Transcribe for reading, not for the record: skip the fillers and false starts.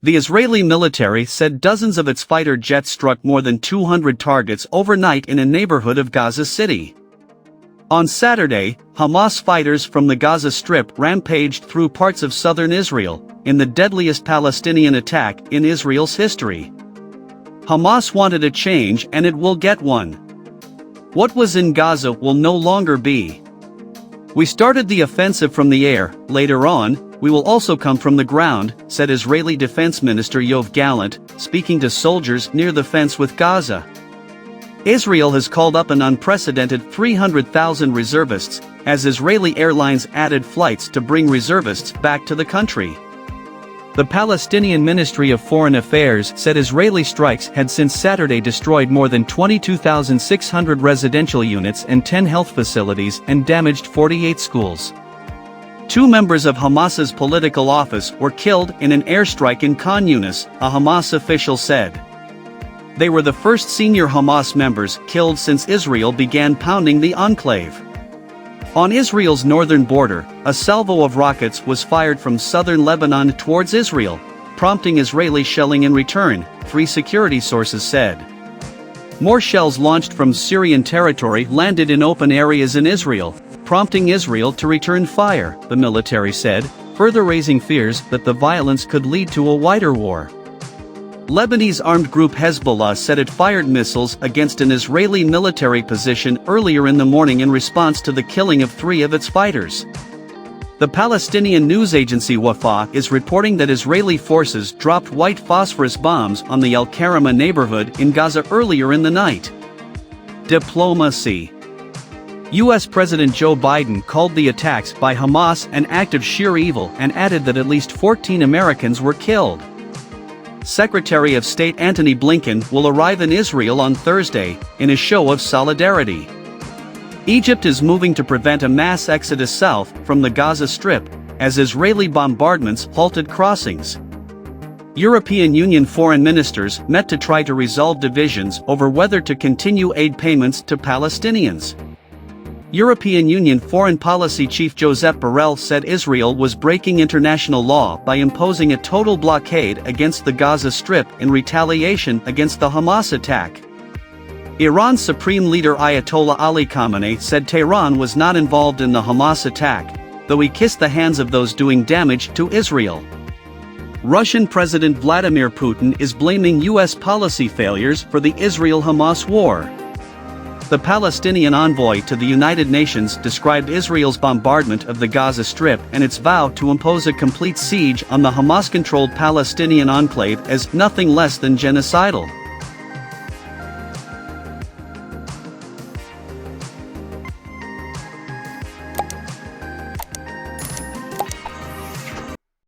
The Israeli military said dozens of its fighter jets struck more than 200 targets overnight in a neighborhood of Gaza City. On Saturday, Hamas fighters from the Gaza Strip rampaged through parts of southern Israel, in the deadliest Palestinian attack in Israel's history. Hamas wanted a change and it will get one. What was in Gaza will no longer be. We started the offensive from the air, later on, we will also come from the ground, said Israeli Defense Minister Yoav Gallant, speaking to soldiers near the fence with Gaza. Israel has called up an unprecedented 300,000 reservists, as Israeli airlines added flights to bring reservists back to the country. The Palestinian Ministry of Foreign Affairs said Israeli strikes had since Saturday destroyed more than 22,600 residential units and 10 health facilities and damaged 48 schools. 2 members of Hamas's political office were killed in an airstrike in Khan Yunis, a Hamas official said. They were the first senior Hamas members killed since Israel began pounding the enclave. On Israel's northern border, a salvo of rockets was fired from southern Lebanon towards Israel, prompting Israeli shelling in return, 3 security sources said. More shells launched from Syrian territory landed in open areas in Israel, prompting Israel to return fire, the military said, further raising fears that the violence could lead to a wider war. Lebanese armed group Hezbollah said it fired missiles against an Israeli military position earlier in the morning in response to the killing of 3 of its fighters. The Palestinian news agency Wafa is reporting that Israeli forces dropped white phosphorus bombs on the Al-Karama neighborhood in Gaza earlier in the night. Diplomacy. U.S. President Joe Biden called the attacks by Hamas an act of sheer evil and added that at least 14 Americans were killed. Secretary of State Antony Blinken will arrive in Israel on Thursday, in a show of solidarity. Egypt is moving to prevent a mass exodus south from the Gaza Strip, as Israeli bombardments halted crossings. European Union foreign ministers met to try to resolve divisions over whether to continue aid payments to Palestinians. European Union Foreign Policy Chief Josep Borrell said Israel was breaking international law by imposing a total blockade against the Gaza Strip in retaliation against the Hamas attack. Iran's Supreme Leader Ayatollah Ali Khamenei said Tehran was not involved in the Hamas attack, though he kissed the hands of those doing damage to Israel. Russian President Vladimir Putin is blaming U.S. policy failures for the Israel-Hamas war. The Palestinian envoy to the United Nations described Israel's bombardment of the Gaza Strip and its vow to impose a complete siege on the Hamas-controlled Palestinian enclave as nothing less than genocidal.